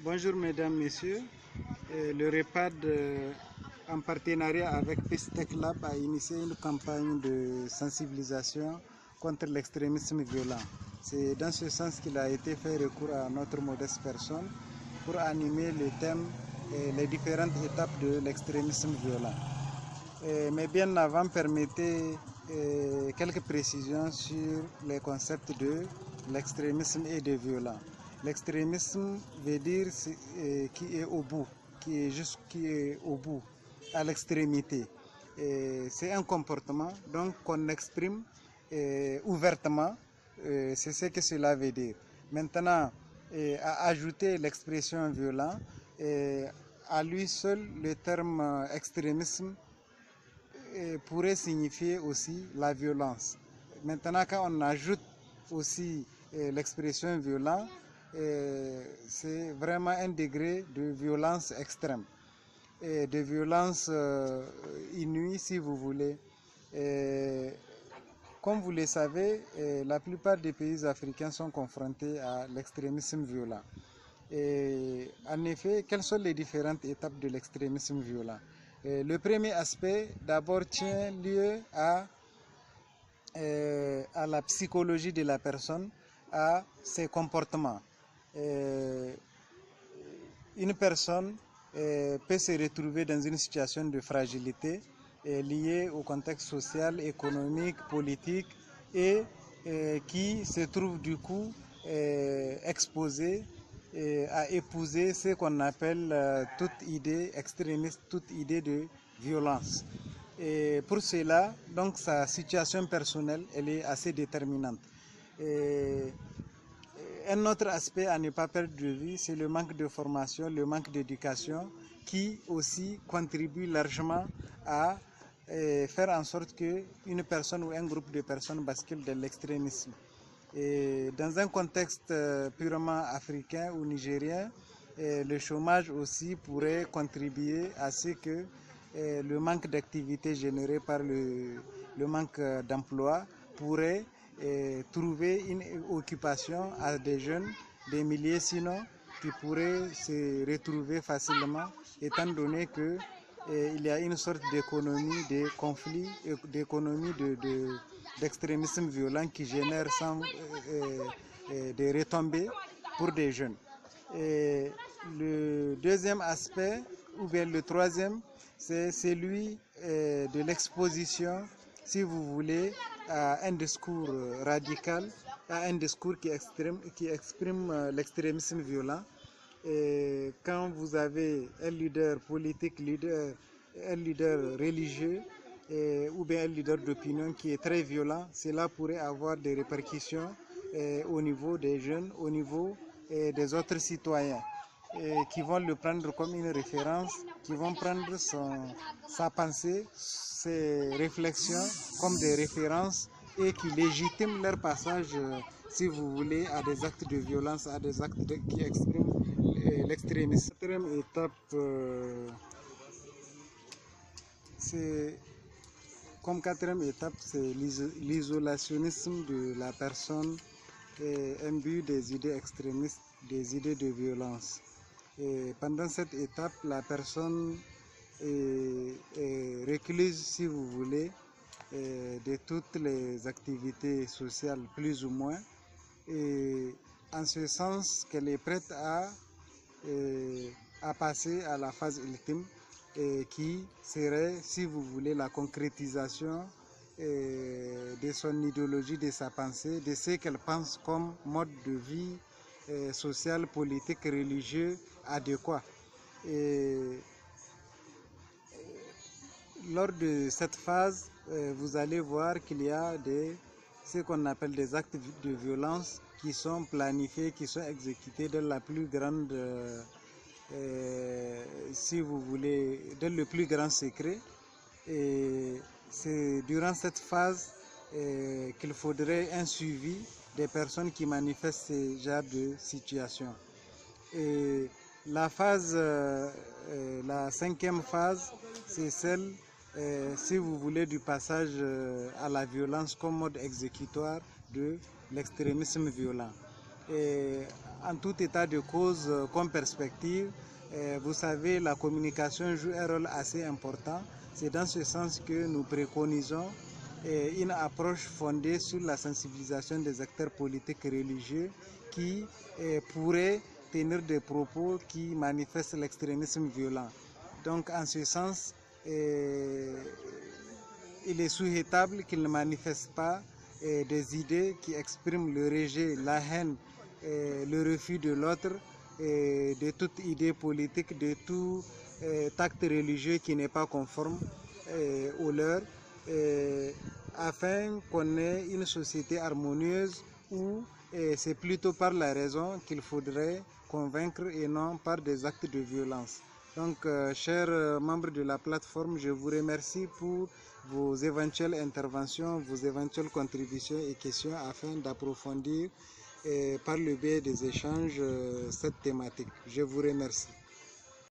Bonjour mesdames, messieurs. Le REPAD, en partenariat avec Peace Tech Lab, a initié une campagne de sensibilisation contre l'extrémisme violent. C'est dans ce sens qu'il a été fait recours à notre modeste personne pour animer le thème et les différentes étapes de l'extrémisme violent. Mais bien avant, permettez quelques précisions sur les concepts de l'extrémisme et de violent. L'extrémisme veut dire qui est au bout, qui est au bout, à l'extrémité. C'est un comportement donc qu'on exprime ouvertement, c'est ce que cela veut dire. Maintenant, à ajouter l'expression violent, à lui seul, le terme extrémisme pourrait signifier aussi la violence. Maintenant, quand on ajoute aussi l'expression violent, c'est vraiment un degré de violence extrême, et de violence inouïe si vous voulez. Comme vous le savez, la plupart des pays africains sont confrontés à l'extrémisme violent. Et en effet, quelles sont les différentes étapes de l'extrémisme violent? Le premier aspect, d'abord, tient lieu à la psychologie de la personne, à ses comportements. Une personne peut se retrouver dans une situation de fragilité liée au contexte social, économique, politique et qui se trouve du coup exposée à épouser ce qu'on appelle toute idée extrémiste, toute idée de violence. Et pour cela, donc sa situation personnelle, elle est assez déterminante. Un autre aspect à ne pas perdre de vue, c'est le manque de formation, le manque d'éducation, qui aussi contribue largement à faire en sorte qu'une personne ou un groupe de personnes bascule dans l'extrémisme. Et dans un contexte purement africain ou nigérien, le chômage aussi pourrait contribuer à ce que le manque d'activité généré par le manque d'emploi pourrait trouver une occupation à des jeunes, des milliers sinon, qui pourraient se retrouver facilement, étant donné que il y a une sorte d'économie de conflit, d'économie d'extrémisme violent qui génère des retombées pour des jeunes. Et le deuxième aspect, ou bien le troisième, c'est celui de l'exposition, si vous voulez, à un discours radical, à un discours qui exprime l'extrémisme violent. Et quand vous avez un leader politique, un leader religieux ou bien un leader d'opinion qui est très violent, cela pourrait avoir des répercussions au niveau des jeunes, au niveau des autres citoyens qui vont le prendre comme une référence, qui vont prendre sa pensée, ses réflexions comme des références et qui légitiment leur passage, si vous voulez, à des actes de violence, à des actes qui expriment l'extrémisme. La quatrième étape, c'est l'isolationnisme de la personne imbue des idées extrémistes, des idées de violence. Et pendant cette étape, la personne est recluse, si vous voulez, de toutes les activités sociales, plus ou moins, et en ce sens qu'elle est prête à passer à la phase ultime, qui serait, si vous voulez, la concrétisation de son idéologie, de sa pensée, de ce qu'elle pense comme mode de vie social, politique, religieux adéquat. Et lors de cette phase, vous allez voir qu'il y a ce qu'on appelle des actes de violence qui sont planifiés, qui sont exécutés dans la plus grande, si vous voulez, dans le plus grand secret. Et c'est durant cette phase qu'il faudrait un suivi des personnes qui manifestent ce genre de situation. Et la cinquième phase, c'est celle, si vous voulez, du passage à la violence comme mode exécutoire de l'extrémisme violent. Et en tout état de cause, comme perspective, vous savez, la communication joue un rôle assez important. C'est dans ce sens que nous préconisons une approche fondée sur la sensibilisation des acteurs politiques et religieux qui pourraient tenir des propos qui manifestent l'extrémisme violent. Donc, en ce sens, il est souhaitable qu'ils ne manifestent pas des idées qui expriment le rejet, la haine, le refus de l'autre, de toute idée politique, de tout acte religieux qui n'est pas conforme aux leurs, afin qu'on ait une société harmonieuse où c'est plutôt par la raison qu'il faudrait convaincre et non par des actes de violence. Donc, chers membres de la plateforme, je vous remercie pour vos éventuelles interventions, vos éventuelles contributions et questions afin d'approfondir par le biais des échanges cette thématique. Je vous remercie.